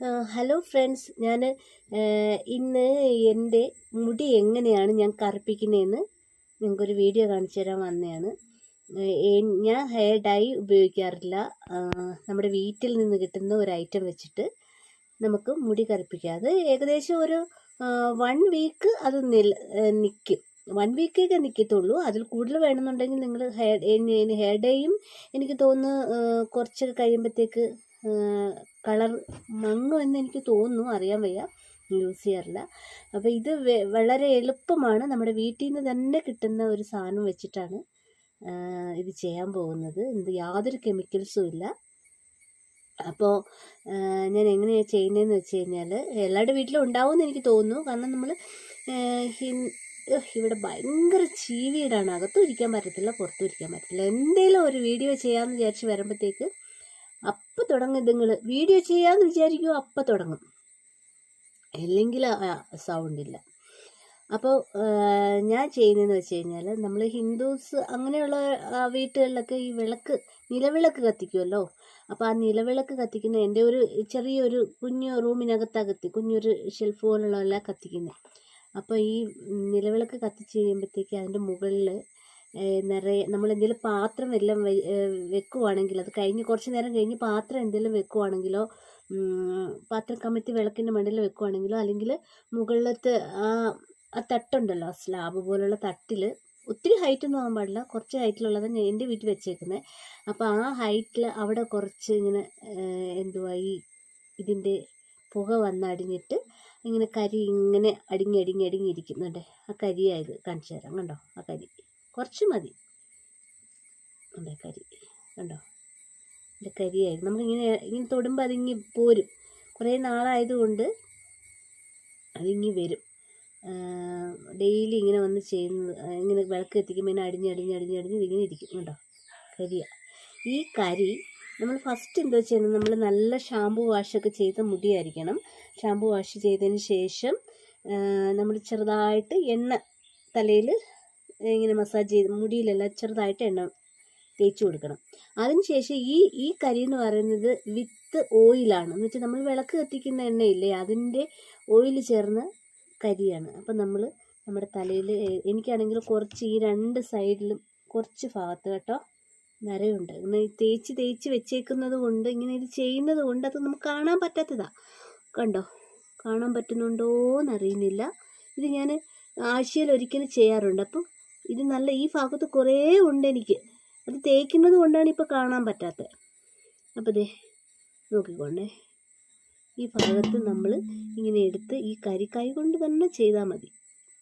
Hello friends, ഞാൻ ഇന്ന് എൻ്റെ മുടി എങ്ങനെയാണ് ഞാൻ കറുപ്പിക്കുന്നതെന്ന് നിങ്ങൾക്കൊരു വീഡിയോ കാണിച്ചു തരാൻ വന്നതാണ്. ഞാൻ ഹെയർ ഡൈ ഉപയോഗിക്കാറില്ല. നമ്മുടെ വീട്ടിൽ നിന്ന് കിട്ടുന്ന ഒരു ഐറ്റം വെച്ചിട്ട് നമുക്ക് മുടി കറുപ്പിക്കാം. അത് ഏകദേശം ഒരു 1 വീക്ക് അത് നിൽക്കും. 1 വീക്കൊക്കെ നിൽക്കത്തുള്ളൂ. അതിൽ കൂടുതൽ വേണമെന്നുണ്ടെങ്കിൽ നിങ്ങൾ ഹെയർ ഡേയും എനിക്ക് തോന്നുന്നു കുറച്ച് കഴിയുമ്പോഴത്തേക്ക് കളർ മങ്ങുമെന്ന് എനിക്ക് തോന്നുന്നു, അറിയാൻ വയ്യ, യൂസ് ചെയ്യാറില്ല. അപ്പോൾ ഇത് വളരെ എളുപ്പമാണ്. നമ്മുടെ വീട്ടിൽ നിന്ന് തന്നെ കിട്ടുന്ന ഒരു സാധനം വെച്ചിട്ടാണ് ഇത് ചെയ്യാൻ പോകുന്നത്. യാതൊരു കെമിക്കൽസും ഇല്ല. അപ്പോൾ ഞാൻ എങ്ങനെയാണ് ചെയ്യുന്നതെന്ന് വെച്ച് കഴിഞ്ഞാൽ, എല്ലാവരുടെ വീട്ടിലും ഉണ്ടാവുമെന്ന് എനിക്ക് തോന്നുന്നു. കാരണം നമ്മൾ ഇവിടെ ഭയങ്കര ചീവീടാണ്. അകത്തും ഇരിക്കാൻ പറ്റത്തില്ല, പുറത്തും ഇരിക്കാൻ പറ്റത്തില്ല. എന്തെങ്കിലും ഒരു വീഡിയോ ചെയ്യാമെന്ന് വിചാരിച്ച് വരുമ്പോഴത്തേക്ക് അപ്പം തുടങ്ങും. ഇതുങ്ങൾ വീഡിയോ ചെയ്യാമെന്ന് വിചാരിക്കുമോ അപ്പം തുടങ്ങും, അല്ലെങ്കിൽ സൗണ്ടില്ല. അപ്പോൾ ഞാൻ ചെയ്യുന്നതെന്ന് വെച്ച് കഴിഞ്ഞാൽ, നമ്മൾ ഹിന്ദുസ് അങ്ങനെയുള്ള വീട്ടുകളിലൊക്കെ ഈ നിലവിളക്ക് കത്തിക്കുമല്ലോ. അപ്പോൾ ആ നിലവിളക്ക് കത്തിക്കുന്ന എൻ്റെ ഒരു ചെറിയൊരു കുഞ്ഞു റൂമിനകത്ത് കുഞ്ഞൊരു ഷെൽഫ് പോലുള്ള കത്തിക്കുന്നത്. അപ്പോൾ ഈ നിലവിളക്ക് കത്തിച്ച് കഴിയുമ്പോഴത്തേക്ക് അതിൻ്റെ മുകളിൽ നിറയെ നമ്മളെന്തെങ്കിലും പാത്രം എല്ലാം വെക്കുവാണെങ്കിൽ, അത് കഴിഞ്ഞ് കുറച്ച് നേരം കഴിഞ്ഞ് പാത്രം എന്തെങ്കിലും വെക്കുവാണെങ്കിലോ, പാത്രം കമത്തി വിളക്കിൻ്റെ മണ്ടയിൽ വെക്കുവാണെങ്കിലോ, അല്ലെങ്കിൽ മുകളിലത്തെ ആ തട്ടുണ്ടല്ലോ, സ്ലാബ് പോലുള്ള തട്ടിൽ, ഒത്തിരി ഹൈറ്റൊന്നും ആകാൻ പാടില്ല, കുറച്ച് ഹൈറ്റിലുള്ളതാണ് ഞാൻ എൻ്റെ വീട്ടിൽ വെച്ചേക്കുന്നത്. അപ്പോൾ ആ ഹൈറ്റിൽ അവിടെ കുറച്ച് ഇങ്ങനെ ഈ ഇതിൻ്റെ പുക വന്നടിഞ്ഞിട്ട് ഇങ്ങനെ കരി ഇങ്ങനെ അടിങ്ങിയിരിക്കുന്നുണ്ട്. ആ കരിയായത് കാണിച്ചു തരാം. കണ്ടോ, ആ കരി കുറച്ച് മതി. കണ്ടോ കരി, കണ്ടോ എൻ്റെ കരിയായിരുന്നു. നമ്മളിങ്ങനെ തൊടുമ്പോൾ അതിങ്ങി പോരും. കുറേ നാളായതുകൊണ്ട് അതിങ്ങി വരും. ഡെയിലി ഇങ്ങനെ വന്ന് ചെയ്യുന്നത്, ഇങ്ങനെ വിളക്ക് എത്തിക്കുമ്പോൾ ഇങ്ങനെ അടിഞ്ഞ് ഇതിങ്ങനെ ഇരിക്കും. കണ്ടോ, കരിയ. ഈ കരി നമ്മൾ ഫസ്റ്റ് എന്താ ചെയ്യുന്നത്, നമ്മൾ നല്ല ഷാമ്പു വാഷൊക്കെ ചെയ്ത മുടിയായിരിക്കണം. ഷാമ്പു വാഷ് ചെയ്തതിന് ശേഷം നമ്മൾ ചെറുതായിട്ട് എണ്ണ തലയിൽ ഇങ്ങനെ മസാജ് ചെയ്ത് മുടിയിലെല്ലാം ചെറുതായിട്ട് എണ്ണ തേച്ച് കൊടുക്കണം. അതിനുശേഷം ഈ കരി എന്ന് പറയുന്നത് വിത്ത് ഓയിലാണ്. എന്ന് വെച്ചാൽ നമ്മൾ വിളക്ക് കത്തിക്കുന്ന എണ്ണയില്ലേ, അതിൻ്റെ ഓയിൽ ചേർന്ന കരിയാണ്. അപ്പം നമ്മൾ നമ്മുടെ തലയിൽ, എനിക്കാണെങ്കിൽ കുറച്ച് ഈ 2 സൈഡിലും കുറച്ച് ഭാഗത്ത് കേട്ടോ നരയുണ്ട്. ഇങ്ങനെ തേച്ച് വെച്ചേക്കുന്നത് കൊണ്ട്, ഇങ്ങനെ ഇത് ചെയ്യുന്നത് കൊണ്ട് അത് നമുക്ക് കാണാൻ പറ്റാത്തതാണ്. കണ്ടോ, കാണാൻ പറ്റുന്നുണ്ടോയെന്നറിയുന്നില്ല. ഇത് ഞാൻ ആഴ്ചയിൽ ഒരിക്കലും ചെയ്യാറുണ്ട്. അപ്പം ഇത് നല്ല ഈ ഭാഗത്ത് കുറേ ഉണ്ട് എനിക്ക്. അത് തേക്കുന്നത് കൊണ്ടാണ് ഇപ്പോൾ കാണാൻ പറ്റാത്തത്. അപ്പോൾ ദേ നോക്കിക്കൊണ്ടേ, ഈ ഭാഗത്ത് നമ്മൾ ഇങ്ങനെ എടുത്ത് ഈ കൈ കൊണ്ട് തന്നെ ചെയ്താൽ മതി.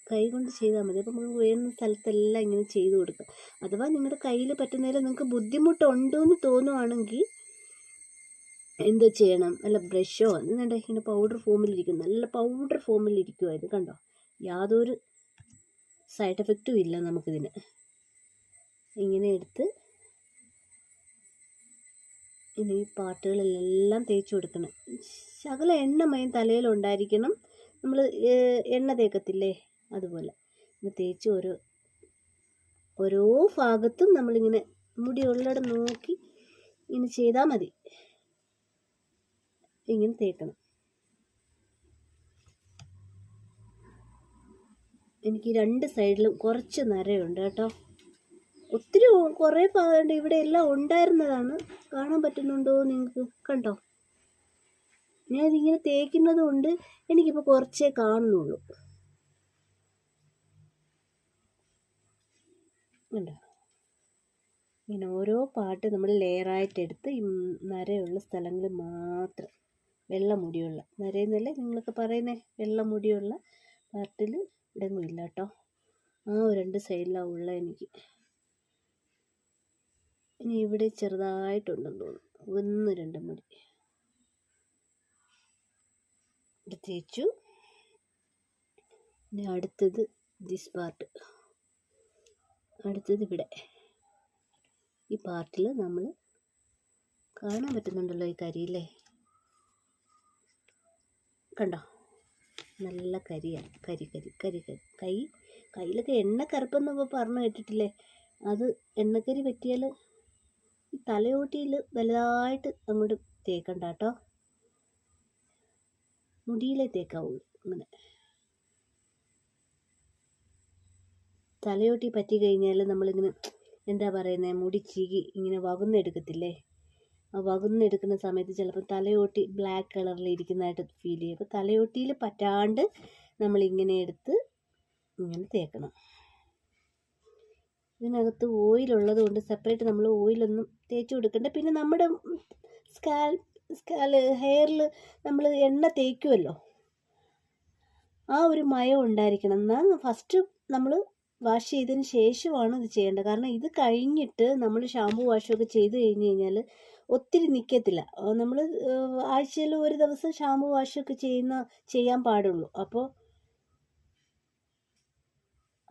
അപ്പം നമുക്ക് വേണ്ട സ്ഥലത്തെല്ലാം ഇങ്ങനെ ചെയ്ത് കൊടുക്കുക. അഥവാ നിങ്ങളുടെ കയ്യിൽ പറ്റുന്നതിൽ നിങ്ങൾക്ക് ബുദ്ധിമുട്ടുണ്ടെന്ന് തോന്നുവാണെങ്കിൽ എന്തോ ചെയ്യണം, നല്ല ബ്രഷോ എന്നിട്ട് ഇങ്ങനെ പൗഡർ ഫോമിലിരിക്കും, നല്ല പൗഡർ ഫോമിലിരിക്കുമോ ഇത്. കണ്ടോ, യാതൊരു സൈഡ് എഫക്റ്റും ഇല്ല നമുക്കിതിന്. ഇങ്ങനെ എടുത്ത് ഇനി ഈ പാർട്ടുകളിലെല്ലാം തേച്ച് കൊടുക്കണം. ശകല എണ്ണമയം തലയിലുണ്ടായിരിക്കണം. നമ്മൾ എണ്ണ തേക്കത്തില്ലേ, അതുപോലെ തേച്ച് ഓരോ ഭാഗത്തും നമ്മളിങ്ങനെ മുടി ഉള്ളിടം നോക്കി ഇങ്ങനെ ചെയ്താൽ മതി. ഇങ്ങനെ തേക്കണം. എനിക്ക് 2 സൈഡിലും കുറച്ച് നരയുണ്ട് കേട്ടോ. ഒത്തിരി കുറേ ഭാഗമുണ്ട്. ഇവിടെ എല്ലാം ഉണ്ടായിരുന്നതാണ്. കാണാൻ പറ്റുന്നുണ്ടോ നിങ്ങൾക്ക്? കണ്ടോ, ഞാനിതിങ്ങനെ തേക്കുന്നത് കൊണ്ട് എനിക്കിപ്പോൾ കുറച്ചേ കാണുന്നുള്ളൂ. കണ്ടോ, ഇങ്ങനെ ഓരോ പാർട്ട് നമ്മൾ ലെയറായിട്ടെടുത്ത് ഈ നരയുള്ള സ്ഥലങ്ങളിൽ മാത്രം, വെള്ള മുടിയുള്ള നരയെന്നല്ലേ നിങ്ങളൊക്കെ പറയുന്നേ, വെള്ള മുടിയുള്ള പാർട്ടിൽ ഇടങ്ങും ഇല്ല കേട്ടോ. ആ 2 സൈഡിലാണ് ഉള്ള എനിക്ക്. ഇനി ഇവിടെ ചെറുതായിട്ടുണ്ടെന്ന് തോന്നുന്നു, 1, 2 മുടി ഇത് തേച്ചു. ഇനി അടുത്തത് ദിസ് പാർട്ട്, അടുത്തത് ഇവിടെ ഈ പാർട്ടിൽ നമ്മൾ കാണാൻ പറ്റുന്നുണ്ടല്ലോ ഈ കരിയില്ലേ, കണ്ടോ, നല്ല കരിയാണ്. കരി കയ്യിലൊക്കെ എണ്ണ കറുപ്പെന്നൊക്കെ പറഞ്ഞു കേട്ടിട്ടില്ലേ, അത് എണ്ണക്കരി പറ്റിയാൽ ഈ തലയോട്ടിയിൽ വലുതായിട്ട് അങ്ങോട്ട് തേക്കണ്ട കേട്ടോ. മുടിയിലേ തേക്കാവുള്ളൂ. അങ്ങനെ തലയോട്ടി പറ്റി കഴിഞ്ഞാൽ നമ്മളിങ്ങനെ എന്താ പറയുന്നത്, മുടി ചീകി ഇങ്ങനെ വകുന്നെടുക്കത്തില്ലേ, ആ വകുന്നെടുക്കുന്ന സമയത്ത് ചിലപ്പോൾ തലയോട്ടി ബ്ലാക്ക് കളറിൽ ഇരിക്കുന്നതായിട്ട് ഫീൽ ചെയ്യും. അപ്പോൾ തലയോട്ടിയിൽ പറ്റാണ്ട് നമ്മളിങ്ങനെ എടുത്ത് ഇങ്ങനെ തേക്കണം. ഇതിനകത്ത് ഓയിലുള്ളത് കൊണ്ട് സെപ്പറേറ്റ് നമ്മൾ ഓയിലൊന്നും തേച്ച് കൊടുക്കണ്ട. പിന്നെ നമ്മുടെ ഹെയറിൽ നമ്മൾ എണ്ണ തേക്കുമല്ലോ, ആ ഒരു മയം ഉണ്ടായിരിക്കണം. എന്നാൽ ഫസ്റ്റ് നമ്മൾ വാഷ് ചെയ്തതിന് ശേഷമാണ് ഇത് ചെയ്യേണ്ടത്. കാരണം ഇത് കഴിഞ്ഞിട്ട് നമ്മൾ ഷാമ്പു വാഷൊക്കെ ചെയ്ത് കഴിഞ്ഞ് കഴിഞ്ഞാൽ ഒത്തിരി നിൽക്കത്തില്ല. നമ്മൾ ആഴ്ചയിൽ ഒരു ദിവസം ഷാമ്പു വാഷൊക്കെ ചെയ്യാൻ പാടുള്ളൂ. അപ്പോൾ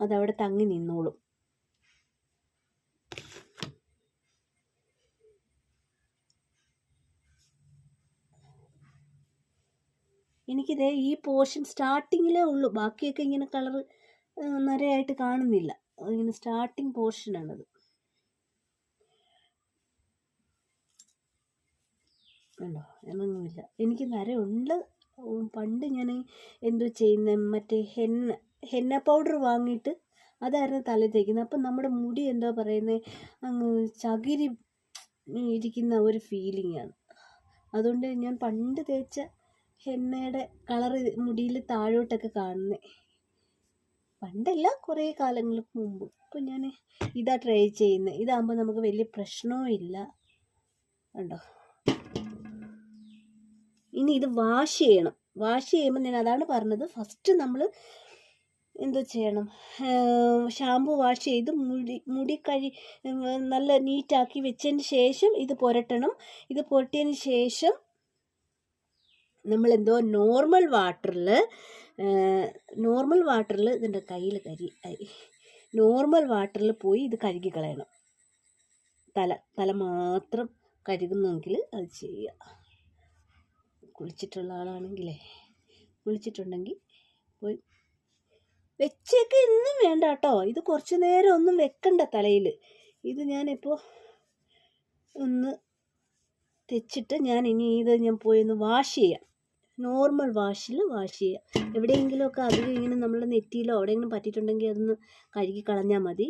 അതവിടെ തങ്ങി നിന്നോളും. എനിക്കിത് ഈ പോർഷൻ സ്റ്റാർട്ടിങ്ങിലേ ഉള്ളൂ, ബാക്കിയൊക്കെ ഇങ്ങനെ കളറ് നിറയായിട്ട് കാണുന്നില്ല. ഇങ്ങനെ സ്റ്റാർട്ടിങ് പോർഷനാണത്. ഉണ്ടോ, എന്നൊന്നുമില്ല. എനിക്ക് നരയുണ്ട്. പണ്ട് ഞാൻ എന്തോ ചെയ്യുന്നത്, മറ്റേ ഹെന്ന പൗഡർ വാങ്ങിയിട്ട് അതായിരുന്നു തലയിൽ തേക്കുന്നത്. അപ്പം നമ്മുടെ മുടി എന്താ പറയുന്നത്, അങ്ങ് ചകിരി ഇരിക്കുന്ന ഒരു ഫീലിംഗാണ്. അതുകൊണ്ട് ഞാൻ പണ്ട് തേച്ച ഹെന്നയുടെ കളറ് മുടിയിൽ താഴോട്ടൊക്കെ കാണുന്നത്. പണ്ടല്ല, കുറേ കാലങ്ങൾക്ക് മുമ്പ്. അപ്പം ഞാൻ ഇതാ ട്രൈ ചെയ്യുന്നത്. ഇതാകുമ്പോൾ നമുക്ക് വലിയ പ്രശ്നവും ഇല്ല. ഉണ്ടോ, ഇനി ഇത് വാഷ് ചെയ്യണം. വാഷ് ചെയ്യുമ്പോൾ ഞാൻ അതാണ് പറഞ്ഞത്, ഫസ്റ്റ് നമ്മൾ എന്തോ ചെയ്യണം, ഷാമ്പു വാഷ് ചെയ്ത് മുടി നല്ല നീറ്റാക്കി വെച്ചതിന് ശേഷം ഇത് പുരട്ടണം. ഇത് പുരട്ടിയതിന് ശേഷം നമ്മളെന്തോ നോർമൽ വാട്ടറിൽ ഇതിൻ്റെ കയ്യിൽ നോർമൽ വാട്ടറിൽ പോയി ഇത് കഴുകി കളയണം. തല മാത്രം കഴുകുന്നെങ്കിൽ അത് ചെയ്യുക. കുളിച്ചിട്ടുള്ള ആളാണെങ്കിലേ, കുളിച്ചിട്ടുണ്ടെങ്കിൽ പോയി വെച്ചേക്ക്. ഇന്നും വേണ്ട കേട്ടോ, ഇത് കുറച്ച് നേരം ഒന്നും വെക്കണ്ട തലയിൽ. ഇത് ഞാനിപ്പോൾ ഒന്ന് തെച്ചിട്ട് ഞാൻ പോയി ഒന്ന് വാഷ് ചെയ്യാം. നോർമൽ വാഷിൽ വാഷ് ചെയ്യാം. എവിടെയെങ്കിലുമൊക്കെ അധികം ഇങ്ങനെ നമ്മുടെ നെറ്റിയിലോ എവിടെയെങ്കിലും പറ്റിയിട്ടുണ്ടെങ്കിൽ അതൊന്ന് കഴുകി കളഞ്ഞാൽ മതി.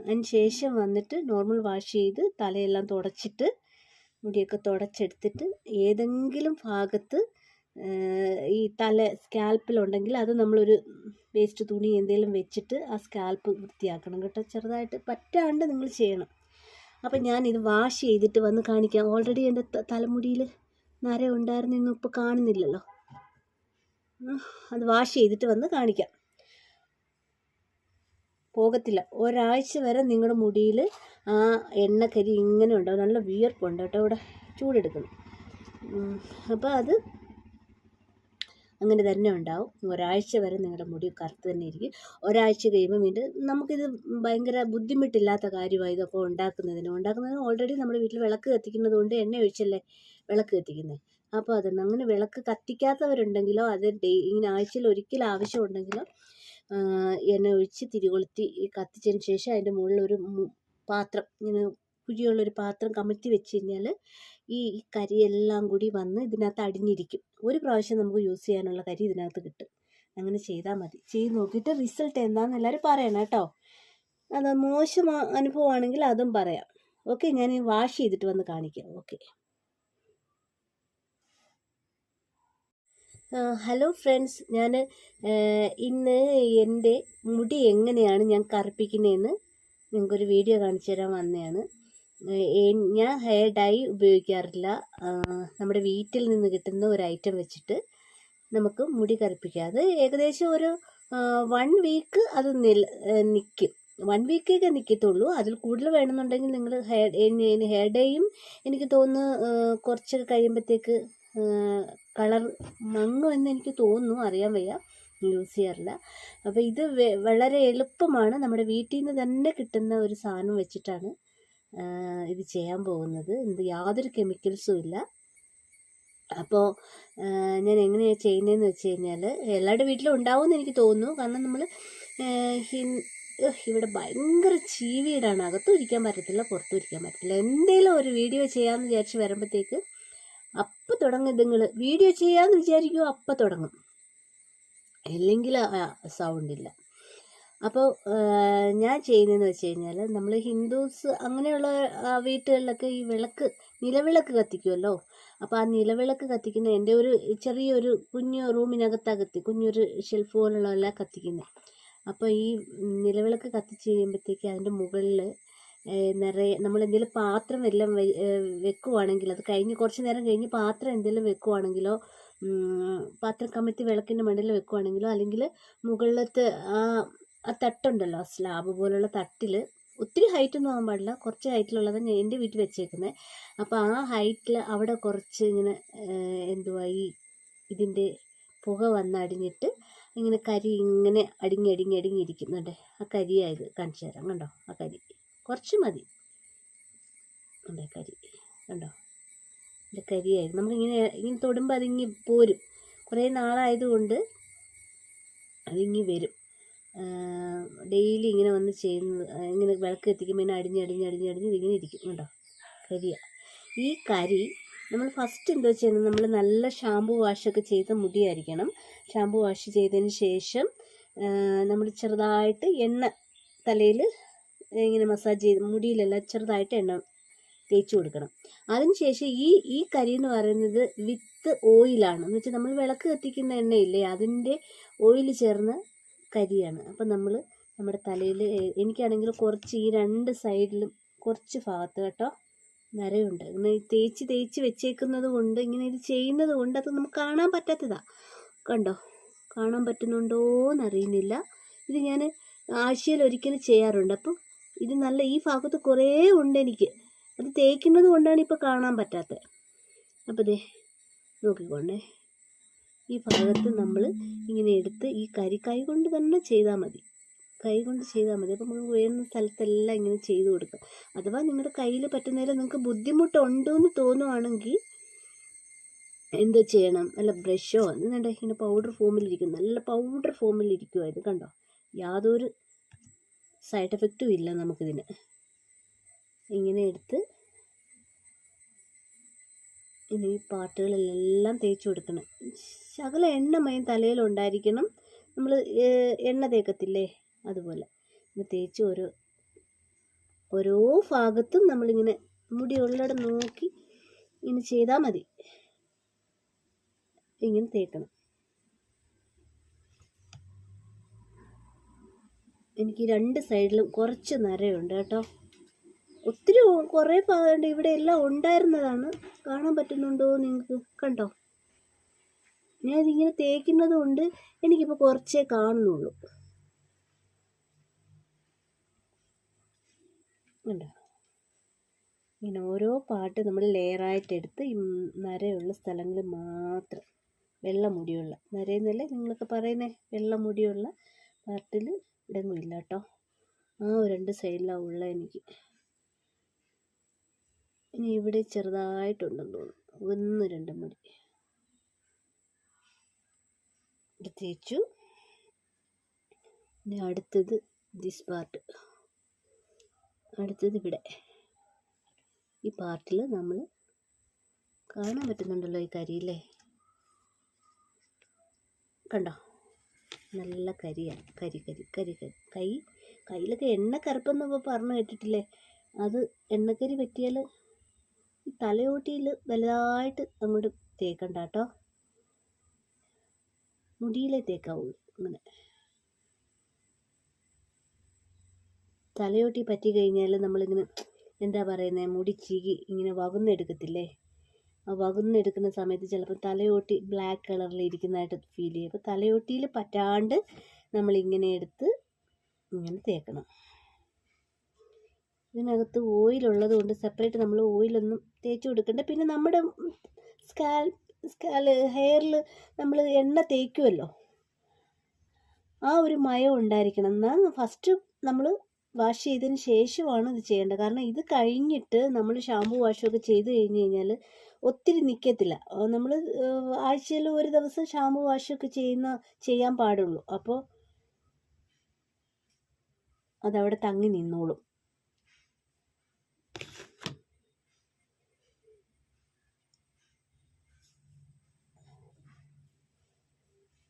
അതിന് ശേഷം വന്നിട്ട് നോർമൽ വാഷ് ചെയ്ത് തലയെല്ലാം തുടച്ചിട്ട് മുടിയൊക്കെ തുടച്ചെടുത്തിട്ട് ഏതെങ്കിലും ഭാഗത്ത് ഈ സ്കാൽപ്പിലുണ്ടെങ്കിൽ അത് നമ്മളൊരു വേസ്റ്റ് തുണി എന്തെങ്കിലും വെച്ചിട്ട് ആ സ്കാൽപ്പ് വൃത്തിയാക്കണം കേട്ടോ. ചെറുതായിട്ട് പറ്റാണ്ട് നിങ്ങൾ ചെയ്യണം. അപ്പം ഞാനിത് വാഷ് ചെയ്തിട്ട് വന്ന് കാണിക്കാം. ഓൾറെഡി എൻ്റെ തലമുടിയിൽ നര ഉണ്ടായിരുന്നു, ഇന്നും ഇപ്പോൾ കാണുന്നില്ലല്ലോ. അത് വാഷ് ചെയ്തിട്ട് വന്ന് കാണിക്കാം. പോകത്തില്ല. ഒരാഴ്ച വരെ നിങ്ങളുടെ മുടിയിൽ ആ എണ്ണക്കരി ഇങ്ങനെ ഉണ്ടാവും. നല്ല വിയർപ്പുണ്ട് കേട്ടോ, ഇവിടെ ചൂടെടുക്കണം. അപ്പോൾ അത് അങ്ങനെ തന്നെ ഉണ്ടാവും. ഒരാഴ്ച വരെ നിങ്ങളുടെ മുടി കറുത്ത് തന്നെ ഇരിക്കും. ഒരാഴ്ച കഴിയുമ്പോൾ വീണ്ടും നമുക്കിത് ഭയങ്കര ബുദ്ധിമുട്ടില്ലാത്ത കാര്യമായി ഇതൊക്കെ ഉണ്ടാക്കുന്നതിന് ഓൾറെഡി നമ്മുടെ വീട്ടിൽ വിളക്ക് കത്തിക്കുന്നത് കൊണ്ട് എണ്ണ ഒഴിച്ചല്ലേ വിളക്ക് കത്തിക്കുന്നത്. അപ്പോൾ അതുണ്ട്. അങ്ങനെ വിളക്ക് കത്തിക്കാത്തവരുണ്ടെങ്കിലോ അത് ഇങ്ങനെ ആഴ്ചയിൽ ഒരിക്കൽ ആവശ്യമുണ്ടെങ്കിലോ എണ്ണ ഒഴിച്ച് തിരികൊളുത്തി കത്തിച്ചതിന് ശേഷം അതിൻ്റെ മുകളിലൊരു പാത്രം, ഇങ്ങനെ കുഴിയുള്ളൊരു പാത്രം കമഴ്ത്തി വെച്ച് കഴിഞ്ഞാൽ ഈ കരിയെല്ലാം കൂടി വന്ന് ഇതിനകത്ത് അടിഞ്ഞിരിക്കും. ഒരു പ്രാവശ്യം നമുക്ക് യൂസ് ചെയ്യാനുള്ള കരി ഇതിനകത്ത് കിട്ടും. അങ്ങനെ ചെയ്താൽ മതി. ചെയ്ത് നോക്കിയിട്ട് റിസൾട്ട് എന്താണെന്ന് എല്ലാവരും പറയണം കേട്ടോ. അത് മോശം അനുഭവമാണെങ്കിൽ അതും പറയാം. ഓക്കെ, ഞാൻ വാഷ് ചെയ്തിട്ട് വന്ന് കാണിക്കാം. ഓക്കെ. ഹലോ ഫ്രണ്ട്സ്, ഞാൻ ഇന്ന് എൻ്റെ മുടി എങ്ങനെയാണ് ഞാൻ കറുപ്പിക്കുന്നതെന്ന് നിങ്ങൾക്കൊരു വീഡിയോ കാണിച്ചു തരാൻ വന്നതാണ്. ഞാൻ ഹെയർ ഡൈ ഉപയോഗിക്കാറില്ല. നമ്മുടെ വീട്ടിൽ നിന്ന് കിട്ടുന്ന ഒരു ഐറ്റം വെച്ചിട്ട് നമുക്ക് മുടി കറുപ്പിക്കാം. അത് ഏകദേശം ഒരു 1 വീക്ക് അത് നിൽക്കും. 1 വീക്കൊക്കെ നിൽക്കത്തുള്ളൂ. അതിൽ കൂടുതൽ വേണമെന്നുണ്ടെങ്കിൽ നിങ്ങൾ ഹെയർ ഡൈയും എനിക്ക് തോന്നുന്നു കുറച്ചൊക്കെ കഴിയുമ്പോഴത്തേക്ക് കളർ മങ്ങുമെന്ന് എനിക്ക് തോന്നുന്നു, അറിയാൻ വയ്യ, യൂസ് ചെയ്യാറില്ല. അപ്പോൾ ഇത് വളരെ എളുപ്പമാണ്. നമ്മുടെ വീട്ടിൽ നിന്ന് തന്നെ കിട്ടുന്ന ഒരു സാധനം വെച്ചിട്ടാണ് ഇത് ചെയ്യാൻ പോകുന്നത്. യാതൊരു കെമിക്കൽസും ഇല്ല. അപ്പോൾ ഞാൻ എങ്ങനെയാണ് ചെയ്യുന്നതെന്ന് വെച്ച് കഴിഞ്ഞാൽ എല്ലാവരുടെ വീട്ടിലും ഉണ്ടാവുമെന്ന് എനിക്ക് തോന്നുന്നു. കാരണം നമ്മൾ ഇവിടെ ഭയങ്കര ചീവീടാണ്. അകത്തും ഇരിക്കാൻ പറ്റത്തില്ല, പുറത്തും ഇരിക്കാൻ പറ്റത്തില്ല. എന്തെങ്കിലും ഒരു വീഡിയോ ചെയ്യാമെന്ന് വിചാരിച്ച് വരുമ്പോഴത്തേക്ക് അപ്പം തുടങ്ങും നിങ്ങൾ വീഡിയോ ചെയ്യാമെന്ന് വിചാരിക്കുമോ അപ്പം തുടങ്ങും, അല്ലെങ്കിൽ സൗണ്ടില്ല. അപ്പോൾ ഞാൻ ചെയ്യുന്നതെന്ന് വെച്ച് കഴിഞ്ഞാൽ നമ്മൾ ഹിന്ദുസ് അങ്ങനെയുള്ള വീട്ടുകളിലൊക്കെ ഈ നിലവിളക്ക് കത്തിക്കുമല്ലോ. അപ്പോൾ ആ നിലവിളക്ക് കത്തിക്കുന്ന എൻ്റെ ഒരു ചെറിയൊരു കുഞ്ഞു റൂമിനകത്താണ് കുഞ്ഞൊരു ഷെൽഫ് പോലുള്ളതെല്ലാം കത്തിക്കുന്നത്. അപ്പോൾ ഈ നിലവിളക്ക് കത്തിച്ച് കഴിയുമ്പോഴത്തേക്ക് അതിൻ്റെ മുകളിൽ നിറയെ നമ്മളെന്തെങ്കിലും പാത്രം എല്ലാം വെക്കുവാണെങ്കിൽ, അത് കഴിഞ്ഞ് കുറച്ച് നേരം കഴിഞ്ഞ് പാത്രം എന്തെങ്കിലും വെക്കുവാണെങ്കിലോ, പാത്രം കമത്തി വിളക്കിൻ്റെ മണ്ടയിൽ വെക്കുവാണെങ്കിലോ, അല്ലെങ്കിൽ മുകളിലത്തെ ആ തട്ടുണ്ടല്ലോ, സ്ലാബ് പോലുള്ള തട്ടിൽ ഒത്തിരി ഹൈറ്റൊന്നും ആകാൻ പാടില്ല, കുറച്ച് ഹൈറ്റിലുള്ളതാണ് ഞാൻ എൻ്റെ വീട്ടിൽ വെച്ചേക്കുന്നത്. അപ്പോൾ ആ ഹൈറ്റിൽ അവിടെ കുറച്ച് ഇങ്ങനെ ഇതിൻ്റെ പുക വന്നടിഞ്ഞിട്ട് ഇങ്ങനെ കരി ഇങ്ങനെ അടിങ്ങിയിരിക്കുന്നുണ്ട്. ആ കരിയായത് കാണിച്ചു തരാം. കണ്ടോ, ആ കരി കുറച്ച് മതി. കണ്ടോ കരി, കണ്ടോ എൻ്റെ കരിയായത്. നമ്മളിങ്ങനെ തൊടുമ്പോൾ അതിങ്ങി പോരും. കുറേ നാളായതുകൊണ്ട് അതിങ്ങി വരും. ഡെയിലി ഇങ്ങനെ വന്ന് ചെയ്യുന്നത്, ഇങ്ങനെ വിളക്ക് കത്തിക്കുമ്പോൾ ഇങ്ങനെ അടിഞ്ഞ് ഇതിങ്ങനെ ഇരിക്കും. കണ്ടോ കരിയ. ഈ കരി നമ്മൾ ഫസ്റ്റ് എന്താ ചെയ്യുന്നത്, നമ്മൾ നല്ല ഷാമ്പു വാഷൊക്കെ ചെയ്ത മുടിയായിരിക്കണം. ഷാമ്പു വാഷ് ചെയ്തതിന് ശേഷം നമ്മൾ ചെറുതായിട്ട് എണ്ണ തലയിൽ ഇങ്ങനെ മസാജ് ചെയ്ത് മുടിയിലെല്ലാം ചെറുതായിട്ട് എണ്ണ തേച്ച് കൊടുക്കണം. അതിനുശേഷം ഈ കരി എന്ന് പറയുന്നത് വിത്ത് ഓയിലാണ്. എന്ന് വെച്ചാൽ നമ്മൾ വിളക്ക് കത്തിക്കുന്ന എണ്ണയില്ലേ, അതിൻ്റെ ഓയിൽ ചേർന്ന കരിയാണ്. അപ്പം നമ്മൾ നമ്മുടെ തലയിൽ, എനിക്കാണെങ്കിൽ കുറച്ച് ഈ 2 സൈഡിലും കുറച്ച് ഭാഗത്ത് കേട്ടോ നരയുണ്ട്. ഇങ്ങനെ തേച്ച് വെച്ചേക്കുന്നത് കൊണ്ട്, ഇങ്ങനെ ഇത് ചെയ്യുന്നത് കൊണ്ട് അത് നമുക്ക് കാണാൻ പറ്റാത്തതാണ്. കണ്ടോ, കാണാൻ പറ്റുന്നുണ്ടോയെന്നറിയുന്നില്ല. ഇത് ഞാൻ ആഴ്ചയിൽ ഒരിക്കലും ചെയ്യാറുണ്ട്. അപ്പം ഇത് നല്ല ഈ ഭാഗത്ത് കുറേ ഉണ്ട് എനിക്ക്. അത് തേക്കുന്നത് കൊണ്ടാണ് ഇപ്പോൾ കാണാൻ പറ്റാത്തത്. അപ്പോൾ ദേ നോക്കിക്കൊണ്ടേ, ഈ ഭാഗത്ത് നമ്മൾ ഇങ്ങനെ എടുത്ത് ഈ കൈ കൊണ്ട് തന്നെ ചെയ്താൽ മതി. അപ്പം നമുക്ക് വേണ്ട സ്ഥലത്തെല്ലാം ഇങ്ങനെ ചെയ്ത് കൊടുക്കുക. അഥവാ നിങ്ങളുടെ കയ്യിൽ പറ്റുന്നതിൽ നിങ്ങൾക്ക് ബുദ്ധിമുട്ടുണ്ടെന്ന് തോന്നുവാണെങ്കിൽ എന്തോ ചെയ്യണം, നല്ല ബ്രഷോ എന്നിട്ട് ഇങ്ങനെ പൗഡർ ഫോമിലിരിക്കും, നല്ല പൗഡർ ഫോമിലിരിക്കുമോ ഇത്. കണ്ടോ, യാതൊരു സൈഡ് എഫക്റ്റും ഇല്ല നമുക്കിതിന്. ഇങ്ങനെ എടുത്ത് ഇനി ഈ പാർട്ടുകളിലെല്ലാം തേച്ച് കൊടുക്കണം. ശകല എണ്ണമയം തലയിലുണ്ടായിരിക്കണം. നമ്മൾ എണ്ണ തേക്കത്തില്ലേ, അതുപോലെ ഇത് തേച്ച് ഓരോ ഭാഗത്തും നമ്മളിങ്ങനെ മുടി ഉള്ളിടം നോക്കി ഇങ്ങനെ ചെയ്താൽ മതി. ഇങ്ങനെ തേക്കണം. എനിക്ക് 2 സൈഡിലും കുറച്ച് നരയുണ്ട് കേട്ടോ. ഒത്തിരി കുറേ ഭാഗമുണ്ട്. ഇവിടെ എല്ലാം ഉണ്ടായിരുന്നതാണ്. കാണാൻ പറ്റുന്നുണ്ടോ നിങ്ങൾക്ക്? കണ്ടോ, ഞാനിതിങ്ങനെ തേക്കുന്നത് കൊണ്ട് എനിക്കിപ്പോൾ കുറച്ചേ കാണുന്നുള്ളൂ. കണ്ടോ, ഇങ്ങനെ ഓരോ പാട്ട് നമ്മൾ ലെയറായിട്ട് എടുത്ത് ഈ നരയുള്ള സ്ഥലങ്ങളിൽ മാത്രം, വെള്ള മുടിയുള്ള നരയെന്നല്ലേ നിങ്ങളൊക്കെ പറയുന്നത്, വെള്ള മുടിയുള്ള പാർട്ടിൽ ഇടങ്ങില്ല കേട്ടോ. ആ 2 സൈഡിലാണ് ഉള്ള എനിക്ക്. ഇനി ഇവിടെ ചെറുതായിട്ടുണ്ടെന്ന് തോന്നുന്നു, 1, 2 മുടി ഇവിടെ തേച്ചു. ഇനി അടുത്തത് ദിസ് പാർട്ട്, അടുത്തത് ഇവിടെ ഈ പാർട്ടിൽ നമ്മൾ കാണാൻ പറ്റുന്നുണ്ടല്ലോ ഈ കരിയില്ലേ, കണ്ടോ നല്ല കരിയാണ്. കയ്യിലൊക്കെ എണ്ണക്കറുപ്പെന്ന് പറഞ്ഞു കേട്ടിട്ടില്ലേ, അത് എണ്ണക്കരി പറ്റിയാൽ ഈ തലയോട്ടിയിൽ വലുതായിട്ട് അങ്ങോട്ട് തേക്കണ്ട കേട്ടോ, മുടിയിലേ തേക്കാവുള്ളൂ. അങ്ങനെ തലയോട്ടി പറ്റി കഴിഞ്ഞാൽ നമ്മളിങ്ങനെ എന്താ പറയുന്നത്, മുടി ചീകി ഇങ്ങനെ വകുന്നെടുക്കത്തില്ലേ, ആ വകുന്നെടുക്കുന്ന സമയത്ത് ചിലപ്പോൾ തലയോട്ടി ബ്ലാക്ക് കളറിൽ ഇരിക്കുന്നതായിട്ട് ഫീൽ ചെയ്യും. അപ്പോൾ തലയോട്ടിയിൽ പറ്റാണ്ട് നമ്മളിങ്ങനെ എടുത്ത് ഇങ്ങനെ തേക്കണം. ഇതിനകത്ത് ഓയിലുള്ളത് കൊണ്ട് സെപ്പറേറ്റ് നമ്മൾ ഓയിലൊന്നും തേച്ച് കൊടുക്കണ്ട. പിന്നെ നമ്മുടെ ഹെയറിൽ നമ്മൾ എണ്ണ തേക്കുമല്ലോ, ആ ഒരു മയം ഉണ്ടായിരിക്കണം. എന്നാൽ ഫസ്റ്റ് നമ്മൾ വാഷ് ചെയ്തതിന് ശേഷമാണ് ഇത് ചെയ്യേണ്ടത്. കാരണം ഇത് കഴിഞ്ഞിട്ട് നമ്മൾ ഷാമ്പു വാഷൊക്കെ ചെയ്ത് കഴിഞ്ഞ് ഒത്തിരി നിൽക്കത്തില്ല. നമ്മൾ ആഴ്ചയിൽ ഒരു ദിവസം ഷാമ്പു വാഷൊക്കെ ചെയ്യാൻ പാടുള്ളൂ. അപ്പോൾ അതവിടെ തങ്ങി നിന്നോളും.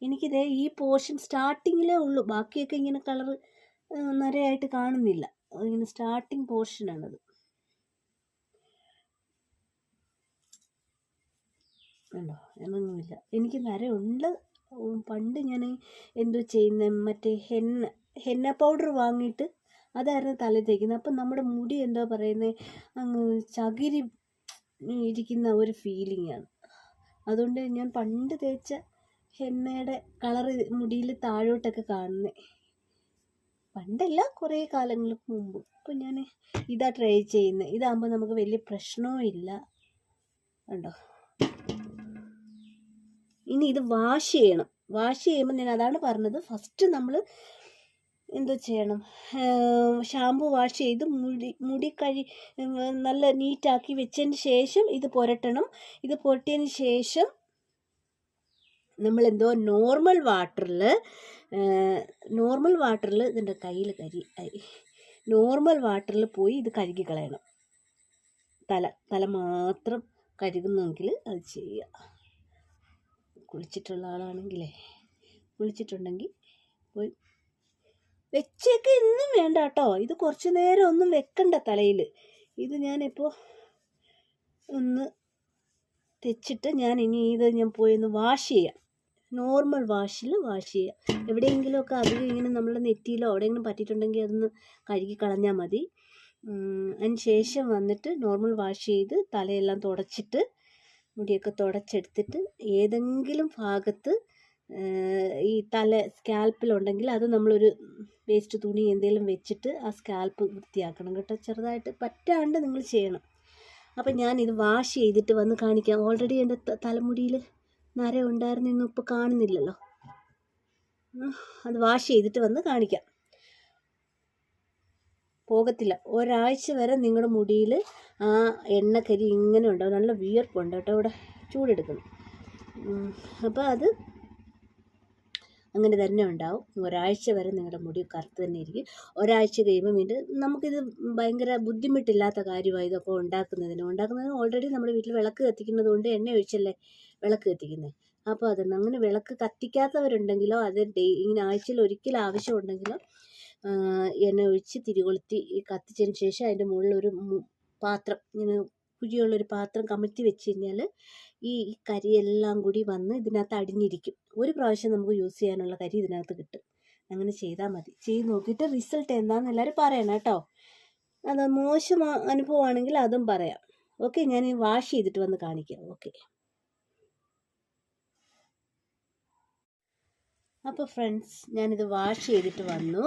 എനിക്കിതേ ഈ പോർഷൻ സ്റ്റാർട്ടിങ്ങിലേ ഉള്ളൂ, ബാക്കിയൊക്കെ ഇങ്ങനെ കളറ് നരയായിട്ട് കാണുന്നില്ല. ഇങ്ങനെ സ്റ്റാർട്ടിങ് പോർഷനാണത്. ഉണ്ടോ? എന്നൊന്നുമില്ല. എനിക്ക് നരയുണ്ട്. പണ്ട് ഞാൻ എന്തോ ചെയ്യുന്ന മറ്റേ ഹെന്ന പൗഡർ വാങ്ങിയിട്ട് അതായിരുന്നു തലയിൽ തേക്കുന്നത്. അപ്പം നമ്മുടെ മുടി എന്താ പറയുന്നത്, അങ്ങ് ചകിരി ഇരിക്കുന്ന ഒരു ഫീലിംഗാണ്. അതുകൊണ്ട് ഞാൻ പണ്ട് തേച്ച ഹെന്നയുടെ കളറ് മുടിയിൽ താഴോട്ടൊക്കെ കാണുന്നത്. പണ്ടല്ല, കുറേ കാലങ്ങൾക്ക് മുമ്പ്. അപ്പോൾ ഞാൻ ഇതാ ട്രൈ ചെയ്യുന്നത്. ഇതാകുമ്പോൾ നമുക്ക് വലിയ പ്രശ്നവും ഇല്ല. ഉണ്ടോ? ഇനി ഇത് വാഷ് ചെയ്യണം. വാഷ് ചെയ്യുമ്പോൾ ഞാൻ അതാണ് പറഞ്ഞത്, ഫസ്റ്റ് നമ്മൾ എന്തോ ചെയ്യണം, ഷാമ്പു വാഷ് ചെയ്ത് മുടി നല്ല നീറ്റാക്കി വെച്ചതിന് ശേഷം ഇത് പുരട്ടണം. ഇത് പുരട്ടിയതിന് ശേഷം നമ്മളെന്തോ നോർമൽ വാട്ടറിൽ ഇതിൻ്റെ കയ്യിൽ നോർമൽ വാട്ടറിൽ പോയി ഇത് കഴുകി കളയണം. തല മാത്രം കഴുകുന്നെങ്കിൽ അത് ചെയ്യുക. കുളിച്ചിട്ടുള്ള കുളിച്ചിട്ടുണ്ടെങ്കിൽ പോയി വെച്ചേക്ക്. ഇന്നും വേണ്ട കേട്ടോ, ഇത് കുറച്ച് നേരം ഒന്നും വെക്കണ്ട തലയിൽ. ഇത് ഞാനിപ്പോൾ ഒന്ന് തെച്ചിട്ട് ഇനി ഞാൻ പോയി ഒന്ന് വാഷ് ചെയ്യാം. നോർമൽ വാഷ് ചെയ്യാം. എവിടെയെങ്കിലുമൊക്കെ അധികം ഇങ്ങനെ നമ്മുടെ നെറ്റിയിലോ എവിടെയെങ്കിലും പറ്റിയിട്ടുണ്ടെങ്കിൽ അതൊന്ന് കഴുകി കളഞ്ഞാൽ മതി. അതിന് ശേഷം വന്നിട്ട് നോർമൽ വാഷ് ചെയ്ത് തലയെല്ലാം തുടച്ചിട്ട് മുടിയൊക്കെ തുടച്ചെടുത്തിട്ട് ഏതെങ്കിലും ഭാഗത്ത് ഈ സ്കാൽപ്പിലുണ്ടെങ്കിൽ അത് നമ്മളൊരു വേസ്റ്റ് തുണി എന്തെങ്കിലും വെച്ചിട്ട് ആ സ്കാൽപ്പ് വൃത്തിയാക്കണം കേട്ടോ. ചെറുതായിട്ട് പറ്റാണ്ട് നിങ്ങൾ ചെയ്യണം. അപ്പം ഞാനിത് വാഷ് ചെയ്തിട്ട് വന്ന് കാണിക്കാം. ഓൾറെഡി എൻ്റെ തലമുടിയിൽ നര ഉണ്ടായിരുന്നൊന്നും ഇപ്പോൾ കാണുന്നില്ലല്ലോ. അത് വാഷ് ചെയ്തിട്ട് വന്ന് കാണിക്കാം. പോകത്തില്ല. ഒരാഴ്ച വരെ നിങ്ങളുടെ മുടിയിൽ ആ എണ്ണക്കരി ഇങ്ങനെ ഉണ്ടാവും. നല്ല വിയർപ്പുണ്ട് കേട്ടോ, ഇവിടെ ചൂടെടുക്കണം. അപ്പോൾ അത് അങ്ങനെ തന്നെ ഉണ്ടാവും. ഒരാഴ്ച വരെ നിങ്ങളുടെ മുടി കറുത്ത് തന്നെ ഇരിക്കും. ഒരാഴ്ച കഴിയുമ്പോൾ വീണ്ടും നമുക്കിത് ഭയങ്കര ബുദ്ധിമുട്ടില്ലാത്ത കാര്യമായി ഇതൊക്കെ ഉണ്ടാക്കുന്നതിന് ഓൾറെഡി നമ്മുടെ വീട്ടിൽ വിളക്ക് കത്തിക്കുന്നത് കൊണ്ട് എണ്ണ ഒഴിച്ചല്ലേ വിളക്ക് കത്തിക്കുന്നത്. അപ്പോൾ അതുകൊണ്ട് അങ്ങനെ വിളക്ക് കത്തിക്കാത്തവരുണ്ടെങ്കിലോ അത് ഇങ്ങനെ ആഴ്ചയിൽ ഒരിക്കൽ ആവശ്യമുണ്ടെങ്കിലോ എണ്ണ ഒഴിച്ച് തിരികൊളുത്തി കത്തിച്ചതിന് ശേഷം അതിൻ്റെ മുകളിലൊരു പാത്രം, ഇങ്ങനെ കുഴിയുള്ളൊരു പാത്രം കമഴ്ത്തി വെച്ച് കഴിഞ്ഞാൽ ഈ കരിയെല്ലാം കൂടി വന്ന് ഇതിനകത്ത് അടിഞ്ഞിരിക്കും. ഒരു പ്രാവശ്യം നമുക്ക് യൂസ് ചെയ്യാനുള്ള കരി ഇതിനകത്ത് കിട്ടും. അങ്ങനെ ചെയ്താൽ മതി. ചെയ്ത് നോക്കിയിട്ട് റിസൾട്ട് എന്താണെന്ന് എല്ലാവരും പറയണം കേട്ടോ. അത് മോശം അനുഭവമാണെങ്കിൽ അതും പറയാം. ഓക്കെ, ഞാൻ വാഷ് ചെയ്തിട്ട് വന്ന് കാണിക്കാം. ഓക്കെ. അപ്പോൾ ഫ്രണ്ട്സ്, ഞാനിത് വാഷ് ചെയ്തിട്ട് വന്നു.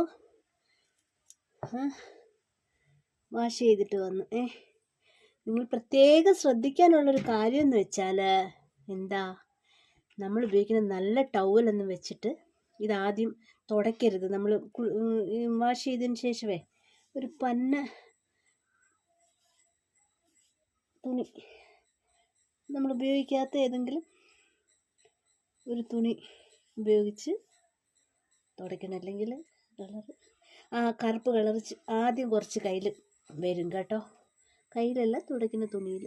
നിങ്ങൾ പ്രത്യേകം ശ്രദ്ധിക്കാനുള്ളൊരു കാര്യം എന്ന് വെച്ചാൽ എന്താ, നമ്മൾ ഉപയോഗിക്കുന്ന നല്ല ടവലൊന്നും വെച്ചിട്ട് ഇതാദ്യം തുടയ്ക്കരുത്. നമ്മൾ വാഷ് ചെയ്തതിന് ശേഷമേ ഒരു പന്ന തുണി, നമ്മൾ ഉപയോഗിക്കാത്ത ഏതെങ്കിലും ഒരു തുണി ഉപയോഗിച്ച് തുടയ്ക്കണം. അല്ലെങ്കിൽ കറുപ്പ് കളർ ആദ്യം കുറച്ച് കയ്യിൽ വരും കേട്ടോ. കയ്യിലല്ല, തുടയ്ക്കുന്ന തുണിയിൽ.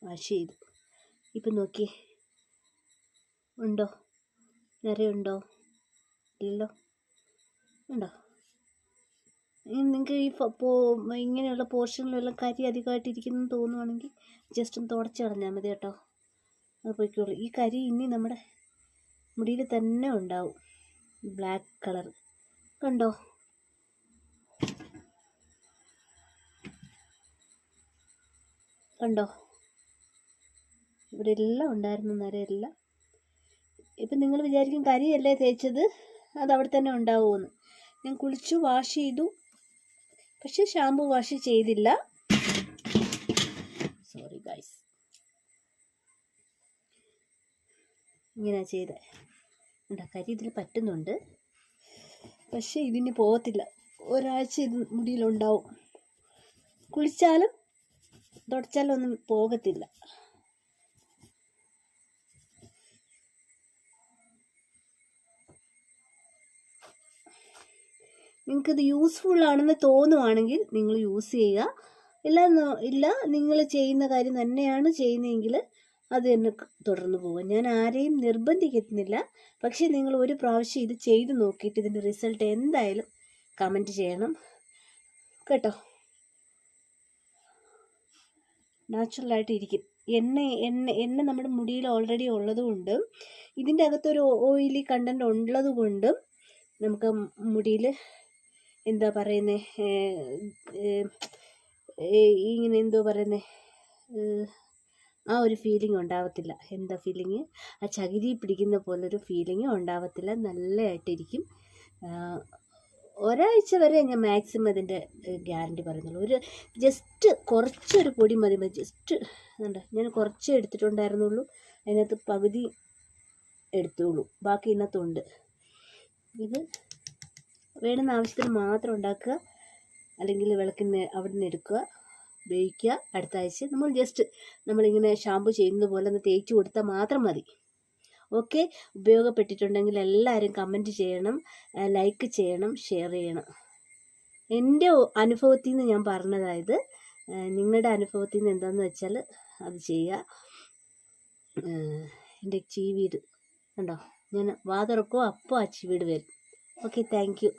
വാഷ് ചെയ്തു. ഇപ്പം നോക്കിയേ, ഉണ്ടോ? നിറയുണ്ടോ? ഇല്ലല്ലോ. ഉണ്ടോ? നിങ്ങൾക്ക് ഇങ്ങനെയുള്ള പോർഷനിലെല്ലാം കരി അധികമായിട്ടിരിക്കുന്നു തോന്നുവാണെങ്കിൽ ജസ്റ്റ് ഒന്ന് തുടച്ച് കളഞ്ഞാൽ മതി കേട്ടോ. അത് പോയിക്കോളൂ. ഈ കരി ഇനി നമ്മുടെ മുടിയിൽ തന്നെ ഉണ്ടാവും. ബ്ലാക്ക് കളർ കണ്ടോ? ഇവിടെ എല്ലാം ഉണ്ടായിരുന്നു നരയെല്ലാം. ഇപ്പം നിങ്ങൾ വിചാരിക്കും കരിയല്ലേ തേച്ചത്, അതവിടെ തന്നെ ഉണ്ടാവുമെന്ന്. ഞാൻ കുളിച്ചു, വാഷ് ചെയ്തു, പക്ഷെ ഷാമ്പു വാഷ് ചെയ്തില്ല. സോറി ഗൈസ്, ഇങ്ങനെ ചെയ്തേ. കരി ഇതിൽ പറ്റുന്നുണ്ട്, പക്ഷെ ഇതിന് പോകത്തില്ല. ഒരാഴ്ച ഇത് മുടിയിലുണ്ടാവും. കുളിച്ചാലും തുടച്ചാലും ഒന്നും പോകത്തില്ല. നിങ്ങൾക്കിത് യൂസ്ഫുൾ ആണെന്ന് തോന്നുവാണെങ്കിൽ നിങ്ങൾ യൂസ് ചെയ്യുക. ഇല്ല നിങ്ങൾ ചെയ്യുന്ന കാര്യം തന്നെയാണ് ചെയ്യുന്നതെങ്കിൽ അത് തന്നെ തുടർന്ന് പോവുക. ഞാൻ ആരെയും നിർബന്ധിക്കുന്നില്ല. പക്ഷേ നിങ്ങൾ ഒരു പ്രാവശ്യം ഇത് ചെയ്ത് നോക്കിയിട്ട് ഇതിൻ്റെ റിസൾട്ട് എന്തായാലും കമൻറ്റ് ചെയ്യണം കേട്ടോ. നാച്ചുറലായിട്ട് ഇരിക്കും. എണ്ണ നമ്മുടെ മുടിയിൽ ഓൾറെഡി ഉള്ളതുകൊണ്ട് ഇതിൻ്റെ അകത്തൊരു ഓയിലി കണ്ടൻറ് ഉള്ളത് കൊണ്ടും നമുക്ക് മുടിയിൽ എന്താ പറയുന്നത്, ഇങ്ങനെ എന്തോ പറയുന്നത്, ആ ഒരു ഫീലിംഗ് ഉണ്ടാവത്തില്ല. എന്താ ഫീലിംഗ്, ആ ചകിരി പിടിക്കുന്ന പോലൊരു ഫീലിംഗ് ഉണ്ടാവത്തില്ല. നല്ലതായിട്ടിരിക്കും. ഒരാഴ്ച വരെ ഞാൻ മാക്സിമം ഇതിൻ്റെ ഗ്യാരണ്ടി പറയുന്നുള്ളൂ. ഒരു ജസ്റ്റ് കുറച്ചൊരു പൊടി മതി. ജസ്റ്റ് ഞാൻ കുറച്ചേ എടുത്തിട്ടുണ്ടായിരുന്നുള്ളൂ. അതിനകത്ത് പകുതി എടുത്തോളൂ, ബാക്കി ഇതിനകത്തുണ്ട്. ഇത് വേണ്ടുന്ന ആവശ്യത്തിന് മാത്രം ഉണ്ടാക്കുക, അല്ലെങ്കിൽ വിളക്കിന് അവിടെ നിന്ന് എടുക്കുക, ഉപയോഗിക്കുക. അടുത്ത ആഴ്ച നമ്മളിങ്ങനെ ഷാമ്പു ചെയ്യുന്നത് പോലെ ഒന്ന് തേച്ച് കൊടുത്താൽ മാത്രം മതി. ഓക്കെ, ഉപയോഗപ്പെട്ടിട്ടുണ്ടെങ്കിൽ എല്ലാവരും കമൻറ്റ് ചെയ്യണം, ലൈക്ക് ചെയ്യണം, ഷെയർ ചെയ്യണം. എൻ്റെ അനുഭവത്തിൽ നിന്ന് ഞാൻ പറഞ്ഞതായത്. നിങ്ങളുടെ അനുഭവത്തിൽ നിന്ന് എന്താണെന്ന് വെച്ചാൽ അത് ചെയ്യുക. എൻ്റെ ചീവീട് കണ്ടോ, ഞാൻ വാ തുറക്കുമോ അപ്പോൾ ആ ചീവീട് വരും. Okay, thank you.